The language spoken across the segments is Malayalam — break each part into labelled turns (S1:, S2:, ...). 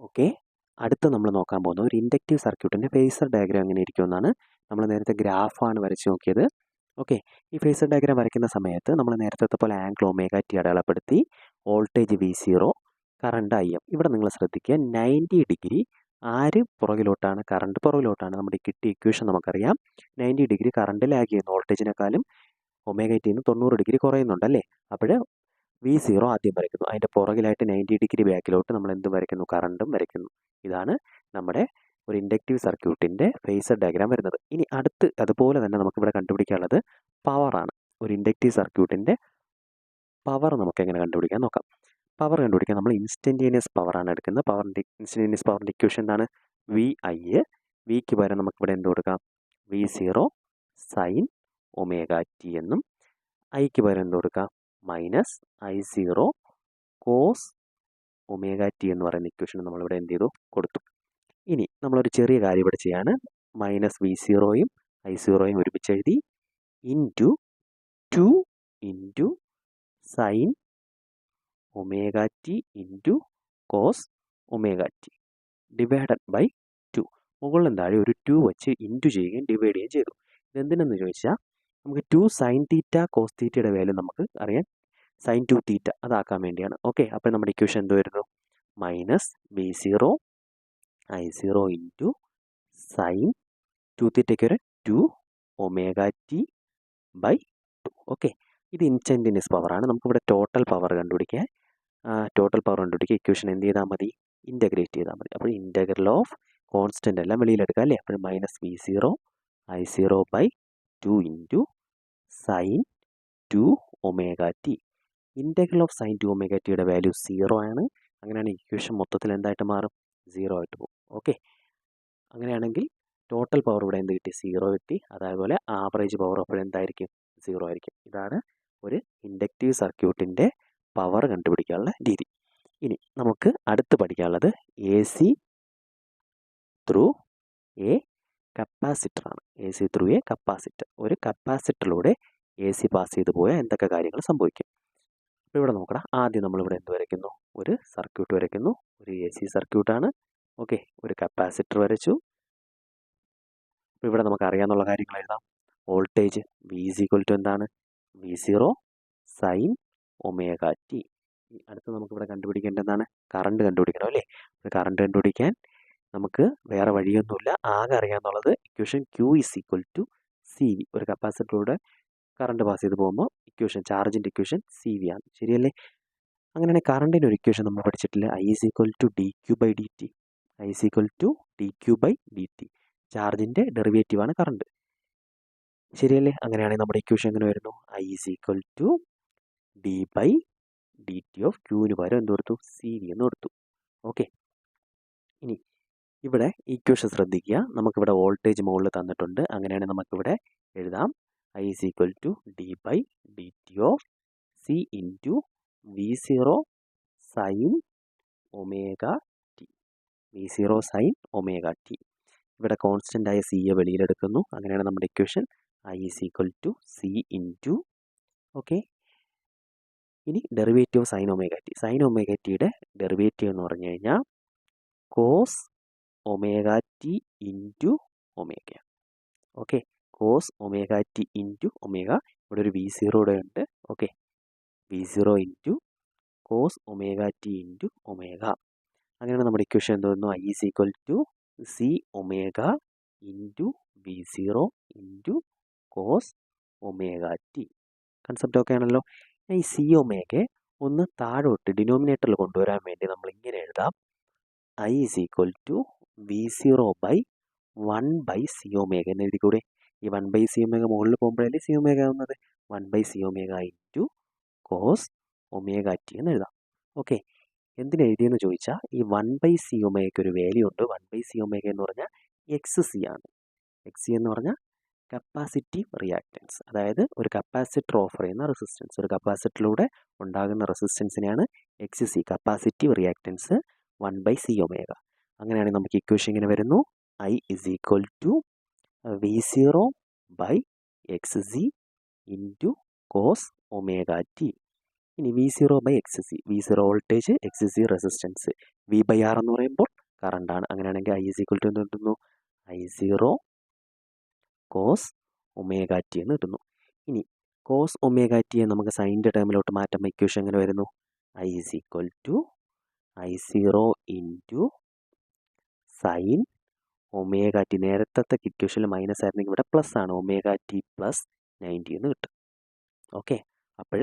S1: ഓക്കെ, അടുത്ത് നമ്മൾ നോക്കാൻ പോകുന്നത് ഒരു ഇൻഡക്റ്റീവ് സർക്യൂട്ടിൻ്റെ ഫേസർ ഡയഗ്രാം എങ്ങനെ ഇരിക്കുമെന്നാണ്. നമ്മൾ നേരത്തെ ഗ്രാഫാണ് വരച്ച് നോക്കിയത്. ഓക്കെ, ഈ ഫേസർ ഡയഗ്രാം വരയ്ക്കുന്ന സമയത്ത് നമ്മൾ നേരത്തെ പോലെ ആംഗിൾ ഒമേഗ ടി അടയാളപ്പെടുത്തി, വോൾട്ടേജ് V0, കറണ്ട് IM. ഇവിടെ നിങ്ങൾ ശ്രദ്ധിക്കുക, 90 ഡിഗ്രി ആര് പുറകിലോട്ടാണ്? കറണ്ട് പുറകിലോട്ടാണ്. നമ്മുടെ കിട്ടിയ ഇക്വേഷൻ നമുക്കറിയാം, 90 ഡിഗ്രി കറണ്ട് ലാഗ് ചെയ്യുന്നു, വോൾട്ടേജിനെക്കാളും ഒമേഗ ടിന്ന് 90 ഡിഗ്രി കുറയുന്നുണ്ടല്ലേ. അപ്പോൾ V0 ആദ്യം വരയ്ക്കുന്നു, അതിൻ്റെ പുറകിലായിട്ട് 90 ഡിഗ്രി ബാക്കിലോട്ട് നമ്മൾ എന്തും വരയ്ക്കുന്നു? കറണ്ടും വരയ്ക്കുന്നു. ഇതാണ് നമ്മുടെ ഒരു ഇൻഡക്റ്റീവ് സർക്യൂട്ടിൻ്റെ ഫേസർ ഡയഗ്രാം വരുന്നത്. ഇനി അടുത്ത് അതുപോലെ തന്നെ നമുക്കിവിടെ കണ്ടുപിടിക്കാനുള്ളത് പവറാണ്. ഒരു ഇൻഡക്റ്റീവ് സർക്യൂട്ടിൻ്റെ പവർ നമുക്ക് എങ്ങനെ കണ്ടുപിടിക്കാൻ നോക്കാം. പവർ കണ്ടുപിടിക്കാൻ നമ്മൾ ഇൻസ്റ്റൻറ്റേനിയസ് പവറാണ് എടുക്കുന്നത്. ഇൻസ്റ്റൻറ്റേനിയസ് പവറിൻ്റെ ഇക്വേഷൻ എന്താണ്? VI. വിക്ക് പകരം നമുക്കിവിടെ എന്ത് കൊടുക്കാം? V0 സൈൻ ഒമേഗ ടി എന്നും, ഐക്ക് പകരം എന്ത് കൊടുക്കാം? -I0 കോസ് ഒമേഗ ടി എന്ന് പറയുന്ന ഇക്വേഷൻ നമ്മളിവിടെ എന്ത് ചെയ്തു? കൊടുത്തു. ഇനി നമ്മളൊരു ചെറിയ കാര്യം ഇവിടെ ചെയ്യാണ്. -V0യും I0യും ഒരുമിച്ച് എഴുതി, into 2 into sine omega t into cos omega t divided by 2. മുകളിലും താഴെ ഒരു 2 വെച്ച് ഇൻറ്റു ചെയ്യുകയും ഡിവൈഡ് ചെയ്യുകയും ചെയ്തു. ഇതെന്തിനെന്ന് ചോദിച്ചാൽ, നമുക്ക് 2 സൈൻ തീറ്റ കോസ് തീറ്റയുടെ വാല്യൂ നമുക്ക് അറിയാൻ, സൈൻ 2 തീറ്റ അതാക്കാൻ വേണ്ടിയാണ്. ഓക്കെ, അപ്പോൾ നമ്മുടെ ഇക്വേഷൻ എന്ത് വരുന്നു? -V0 I0 ഇൻറ്റു സൈൻ 2 തീറ്റയ്ക്ക് ഒരു 2 ഒമേഗ ടി ബൈ 2. ഓക്കെ, ഇത് ഇൻസ്റ്റൻറ്റേനിയസ് പവറാണ്. നമുക്കിവിടെ ടോട്ടൽ പവർ കണ്ടുപിടിക്കാൻ, ഇക്വേഷൻ എന്ത് ചെയ്താൽ മതി? ഇൻ്റഗ്രേറ്റ് ചെയ്താൽ മതി. അപ്പോൾ ഇൻ്റഗ്രൽ ഓഫ് കോൺസ്റ്റൻ്റ് എല്ലാം വെളിയിലെടുക്കുക അല്ലേ. അപ്പോൾ -V0 I0 by 2 into sine 2 omega t. Integral of sine 2 omega ടിയുടെ വാല്യൂ 0 ആണ്. അങ്ങനെയാണ് ഇക്വേഷൻ മൊത്തത്തിൽ എന്തായിട്ട് മാറും? 0 ആയിട്ട് പോകും. ഓക്കെ, അങ്ങനെയാണെങ്കിൽ ടോട്ടൽ പവർ ഇവിടെ എന്ത് കിട്ടി? 0 കിട്ടി. അതേപോലെ ആവറേജ് പവർ അപ്പോൾ എന്തായിരിക്കും? 0 ആയിരിക്കും. ഇതാണ് ഒരു ഇൻഡക്റ്റീവ് സർക്യൂട്ടിൻ്റെ പവർ കണ്ടുപിടിക്കാനുള്ള രീതി. ഇനി നമുക്ക് അടുത്ത് പഠിക്കാനുള്ളത് AC ത്രൂ എ കപ്പാസിറ്ററാണ്. AC through a capacitor. ഒരു കപ്പാസിറ്ററിലൂടെ AC പാസ് ചെയ്ത് പോയാൽ എന്തൊക്കെ കാര്യങ്ങൾ സംഭവിക്കും? അപ്പോൾ ഇവിടെ നോക്കണം. ആദ്യം നമ്മളിവിടെ എന്ത് വരയ്ക്കുന്നു? ഒരു സർക്യൂട്ട് വരയ്ക്കുന്നു. ഒരു AC സർക്യൂട്ടാണ്. ഓക്കെ, ഒരു കപ്പാസിറ്റർ വരച്ചു. അപ്പോൾ ഇവിടെ നമുക്ക് അറിയാവുന്ന കാര്യങ്ങൾ എഴുതാം. വോൾട്ടേജ് V എന്താണ്? V0 sine omega T. അടുത്ത് നമുക്കിവിടെ കണ്ടുപിടിക്കേണ്ടതാണ് കറണ്ട് കണ്ടുപിടിക്കണം അല്ലേ. കറണ്ട് കണ്ടുപിടിക്കാൻ നമുക്ക് വേറെ വഴിയൊന്നുമില്ല. ആകെ അറിയാമെന്നുള്ളത് ഇക്വേഷൻ Q = CV. ഒരു കപ്പാസിറ്ററിലൂടെ കറണ്ട് പാസ് ചെയ്ത് പോകുമ്പോൾ ചാർജിൻ്റെ ഇക്വേഷൻ CV ആണ്. ശരിയല്ലേ? അങ്ങനെയാണെങ്കിൽ കറണ്ടിൻ്റെ ഒരു ഇക്വേഷൻ നമ്മൾ പഠിച്ചിട്ടില്ല. I dQ/dt. I dQ/dt. ചാർജിൻ്റെ ഡെറിവേറ്റീവാണ് കറണ്ട്. ശരിയല്ലേ? അങ്ങനെയാണെങ്കിൽ നമ്മുടെ ഇക്വേഷൻ എങ്ങനെ വരുന്നു? I d/dt ഓഫ് Qന് പകരം എന്ത് കൊടുത്തു? CV എന്ന് കൊടുത്തു. ഓക്കെ, ഇനി ഇവിടെ ഇക്വേഷൻ ശ്രദ്ധിക്കുക. നമുക്കിവിടെ വോൾട്ടേജ് മുകളിൽ തന്നിട്ടുണ്ട്. അങ്ങനെയാണെങ്കിൽ നമുക്കിവിടെ എഴുതാം I d/dt of C into V0 sine omega t. V0 sine omega t. ഇവിടെ കോൺസ്റ്റൻ്റ് ആയ C വെളിയിലെടുക്കുന്നു. അങ്ങനെയാണ് നമ്മുടെ equation I C into, okay, ഇനി derivative sine omega t. Sine omega ടിയുടെ ഡെറിവേറ്റീവ് എന്ന് പറഞ്ഞു കഴിഞ്ഞാൽ cos omega t into omega. Okay, cos omega t into omega. ഇവിടെ ഒരു V0 ഉണ്ട്. Okay, V0 into cos omega t into omega. അങ്ങനെയാണ് നമ്മുടെ ഇക്വേഷൻ എന്ത് വരുന്നു? I C omega into V0 into cos omega t. Concept ഒക്കെ ആണല്ലോ. ഈ C ഒമേഗയെ ഒന്ന് താഴോട്ട് ഡിനോമിനേറ്ററിൽ കൊണ്ടുവരാൻ വേണ്ടി നമ്മൾ ഇങ്ങനെ എഴുതാം. I V0 by 1/C omega എന്ന് എഴുതിക്കൂടെ? ഈ 1/C ഒമേഗ മുകളിൽ പോകുമ്പോഴല്ലേ C ഒമേഗ ആവുന്നത്? 1/C omega into cos omega t എന്ന് എഴുതാം. ഓക്കെ, എന്തിനെഴുതിയെന്ന് ചോദിച്ചാൽ ഈ 1/C ഒമേഗയ്ക്ക് ഒരു വാല്യൂ ഉണ്ട്. 1/C ഒമേഗ എന്ന് പറഞ്ഞാൽ XC ആണ്. XC എന്ന് പറഞ്ഞാൽ കപ്പാസിറ്റീവ് റിയാക്റ്റൻസ്. അതായത് ഒരു കപ്പാസിറ്റർ ഓഫർ ചെയ്യുന്ന റെസിസ്റ്റൻസ്. ഒരു കപ്പാസിറ്ററിലൂടെ ഉണ്ടാകുന്ന റെസിസ്റ്റൻസിനെയാണ് XC, capacitive reactance 1/C omega. അങ്ങനെയാണെങ്കിൽ നമുക്ക് ഇക്വേഷൻ ഇങ്ങനെ വരുന്നു. I V0 by XC into cos omega t. ഇനി V0/XC, V0 voltage, XC resistance, V/R എന്ന് പറയുമ്പോൾ കറണ്ടാണ്. അങ്ങനെയാണെങ്കിൽ I = എന്ത് കിട്ടുന്നു? I0 cos ωt എന്ന് കിട്ടുന്നു. ഇനി cos ωt നമുക്ക് സൈൻ്റെ ടേമിലോട്ട് മാറ്റുമ്പോൾ ഇക്വേഷൻ എങ്ങനെ വരുന്നു? I = I0 × sin ωt. നേരത്തെ ഇക്വേഷനിൽ മൈനസ് ആയിരുന്നെങ്കിൽ ഇവിടെ പ്ലസ് ആണ്, ωt + 90 എന്ന് കിട്ടും. ഓക്കെ, അപ്പോൾ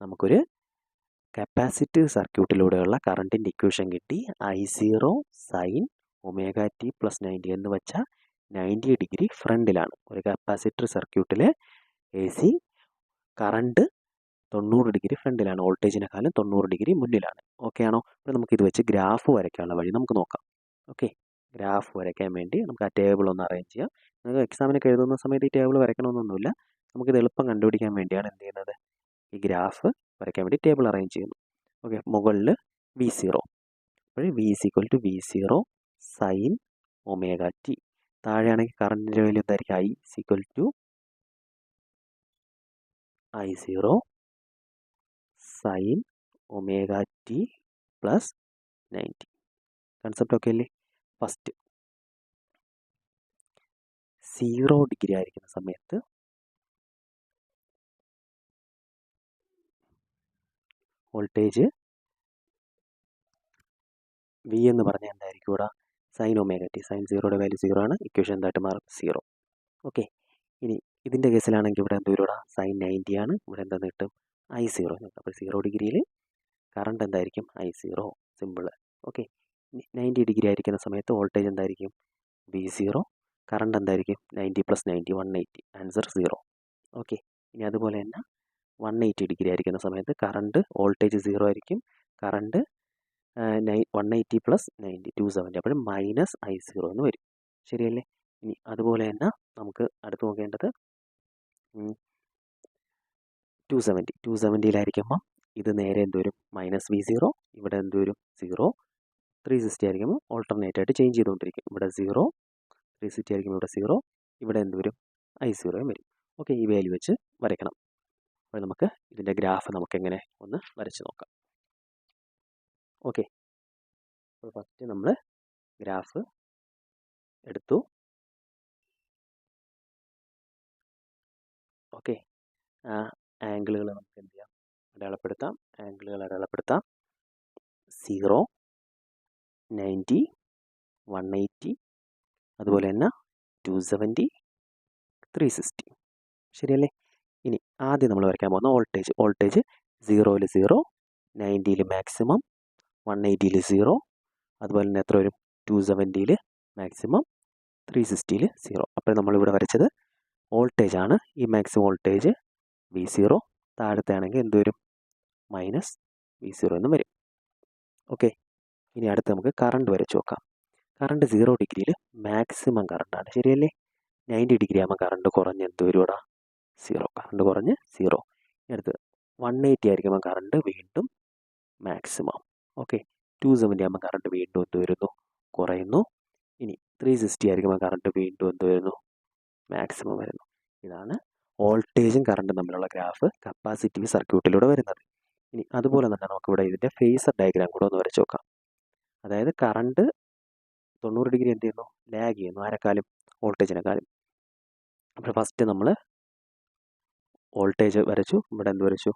S1: നമുക്കൊരു കപ്പാസിറ്റീവ് സർക്യൂട്ടിലൂടെയുള്ള കറണ്ടിൻ്റെ ഇക്വേഷൻ കിട്ടി. I0 sin ωt + 90 എന്ന് വെച്ചാൽ 90 ഡിഗ്രി ഫ്രണ്ടിലാണ്. ഒരു കപ്പാസിറ്റർ സർക്യൂട്ടിൽ AC കറണ്ട് 90 ഡിഗ്രി ഫ്രണ്ടിലാണ്, വോൾട്ടേജിനെക്കാളും 90 ഡിഗ്രി മുന്നിലാണ്. ഓക്കെ ആണോ? അപ്പോൾ നമുക്കിത് വെച്ച് ഗ്രാഫ് വരയ്ക്കാനുള്ള വഴി നമുക്ക് നോക്കാം. ഓക്കെ, ഗ്രാഫ് വരയ്ക്കാൻ വേണ്ടി നമുക്ക് ആ ടേബിൾ ഒന്ന് അറേഞ്ച് ചെയ്യാം. നിങ്ങൾക്ക് എക്സാമിനൊക്കെ എഴുതുന്ന സമയത്ത് ഈ ടേബിൾ വരയ്ക്കണമെന്നൊന്നുമില്ല. നമുക്കിത് എളുപ്പം കണ്ടുപിടിക്കാൻ വേണ്ടിയാണ് എന്ത് ചെയ്യുന്നത്? ഈ ഗ്രാഫ് വരയ്ക്കാൻ വേണ്ടി ടേബിൾ അറേഞ്ച് ചെയ്യുന്നു. ഓക്കെ, മുകളിൽ V0, അപ്പോൾ V = V0 sin ωt. താഴെയാണെങ്കിൽ കറണ്ടിൻ്റെ വാല്യൂ എന്തായിരിക്കും? I = I0 sin ωt + 90. Concept okay അല്ലേ? ഫസ്റ്റ് 0 ഡിഗ്രി ആയിരിക്കുന്ന സമയത്ത് വോൾട്ടേജ് V എന്ന് പറഞ്ഞാൽ എന്തായിരിക്കും? ഇവിടെ sin ωt, sin 0യുടെ വാല്യൂ 0 ആണ്, ഇക്വേഷൻ എന്തായിട്ട് മാറും? 0. ഓക്കെ, ഇനി ഇതിൻ്റെ കേസിലാണെങ്കിൽ ഇവിടെ എന്ത് വരും? sin 90 ആണ്, ഇവിടെ എന്താണെന്ന് കിട്ടും? I0 എന്ന് കിട്ടും. അപ്പോൾ 0 ഡിഗ്രിയിൽ കറണ്ട് എന്തായിരിക്കും? I0, simple. ഓക്കെ, 90 ഡിഗ്രി ആയിരിക്കുന്ന സമയത്ത് വോൾട്ടേജ് എന്തായിരിക്കും? V0. കറണ്ട് എന്തായിരിക്കും? 90 + 90 180, ആൻസർ 0. ഓക്കെ, ഇനി അതുപോലെ തന്നെ 180 ഡിഗ്രി ആയിരിക്കുന്ന സമയത്ത് കറണ്ട് വോൾട്ടേജ് 0 ആയിരിക്കും, കറണ്ട് 180 + 90 270, അപ്പോൾ -I0 എന്ന് വരും. ശരിയല്ലേ? ഇനി അതുപോലെ തന്നെ നമുക്ക് അടുത്ത് നോക്കേണ്ടത് 270 ഇത് നേരെ എന്ത് വരും? -V0, ഇവിടെ എന്ത് വരും? 0. 360 ആയിരിക്കുമ്പോൾ ഓൾട്ടർനേറ്റ് ആയിട്ട് ചേഞ്ച് ചെയ്തുകൊണ്ടിരിക്കും. ഇവിടെ 0, 360 ആയിരിക്കുമ്പോൾ ഇവിടെ 0, ഇവിടെ എന്ത് വരും? I0 വരും. ഓക്കെ, ഈ വാല്യൂ വെച്ച് വരയ്ക്കണം. അപ്പോൾ നമുക്ക് ഇതിൻ്റെ ഗ്രാഫ് നമുക്കെങ്ങനെ ഒന്ന് വരച്ച് നോക്കാം. ഓക്കെ, അപ്പോൾ ഫസ്റ്റ് നമ്മൾ ഗ്രാഫ് എടുത്തു. ഓക്കെ, ആംഗിളുകൾ നമുക്ക് എന്ത് ചെയ്യാം? അടയാളപ്പെടുത്താം. ആംഗിളുകൾ അടയാളപ്പെടുത്താം. 0, 90, 180, അതുപോലെ തന്നെ 270, 360. ശരിയല്ലേ? ഇനി ആദ്യം നമ്മൾ വരയ്ക്കാൻ പോകുന്ന വോൾട്ടേജ് 0ൽ 0, 90ൽ മാക്സിമം, 180ൽ 0, അതുപോലെ തന്നെ എത്ര വരും? 270ൽ മാക്സിമം, 360ൽ 0. അപ്പോൾ നമ്മളിവിടെ വരച്ചത് വോൾട്ടേജ് ആണ്. ഈ മാക്സിമം വോൾട്ടേജ് V0, താഴത്തെ ആണെങ്കിൽ എന്ത് വരും? -V0 എന്നും വരും. ഓക്കെ, ഇനി അടുത്ത് നമുക്ക് കറണ്ട് വരച്ച് നോക്കാം. കറണ്ട് 0 ഡിഗ്രിയിൽ മാക്സിമം കറണ്ടാണ്. ശരിയല്ലേ? 90 ഡിഗ്രി ആകുമ്പോൾ കറണ്ട് കുറഞ്ഞ് എന്ത് വരും? ഇവിടെ 0, കറണ്ട് കുറഞ്ഞ് 0. അടുത്ത് 180 ആയിരിക്കുമ്പോൾ കറണ്ട് വീണ്ടും മാക്സിമം. ഓക്കെ, 270 ആകുമ്പോൾ കറണ്ട് വീണ്ടും എന്ത് വരുന്നു? കുറയുന്നു. ഇനി 360 ആയിരിക്കുമ്പോൾ കറണ്ട് വീണ്ടും എന്ത് വരുന്നു? മാക്സിമം വരുന്നു. ഇതാണ് വോൾട്ടേജും കറണ്ടും തമ്മിലുള്ള ഗ്രാഫ് കപ്പാസിറ്റീവ് സർക്യൂട്ടിലൂടെ വരുന്നത്. ഇനി അതുപോലെ തന്നെ നമുക്കിവിടെ ഇതിൻ്റെ ഫേസർ ഡയഗ്രാം കൂടെ ഒന്ന് വരച്ച് നോക്കാം. അതായത് കറണ്ട് 90 ഡിഗ്രി എന്ത് ചെയ്യുന്നു? ലാഗ് ചെയ്യുന്നു. ആരെക്കാളും? വോൾട്ടേജിനെക്കാളും. അപ്പോൾ ഫസ്റ്റ് നമ്മൾ വോൾട്ടേജ് വരച്ചു, ഇവിടെ എന്ത് വരച്ചു?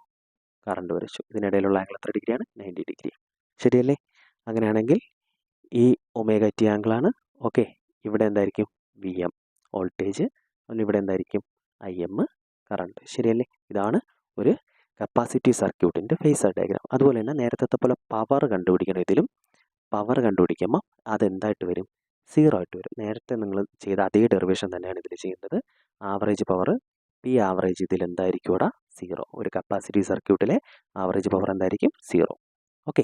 S1: കറണ്ട് വരച്ചു. ഇതിനിടയിലുള്ള ആംഗിൾ എത്ര ഡിഗ്രിയാണ്? 90 ഡിഗ്രി. ശരിയല്ലേ? അങ്ങനെയാണെങ്കിൽ ഈ ωt ആംഗിളാണ്. ഓക്കെ, ഇവിടെ എന്തായിരിക്കും? VM വോൾട്ടേജ്, ഇവിടെ എന്തായിരിക്കും? IM current. ശരിയല്ലേ? ഇതാണ് ഒരു കപ്പാസിറ്റീവ് സർക്യൂട്ടിൻ്റെ ഫേസർ ഡയഗ്രാം. അതുപോലെ തന്നെ നേരത്തെ പോലെ പവർ കണ്ടുപിടിക്കണം. ഇതിലും പവർ കണ്ടുപിടിക്കുമ്പോൾ അതെന്തായിട്ട് വരും? 0 ആയിട്ട് വരും. നേരത്തെ നിങ്ങൾ ചെയ്ത അതേ ഡെറിവേഷൻ തന്നെയാണ് ഇതിൽ ചെയ്യുന്നത്. ആവറേജ് പവർ P ആവറേജ് ഇതിൽ എന്തായിരിക്കും? ഇവിടെ 0. ഒരു കപ്പാസിറ്റീവ് സർക്യൂട്ടിലെ ആവറേജ് പവർ എന്തായിരിക്കും? 0. ഓക്കെ.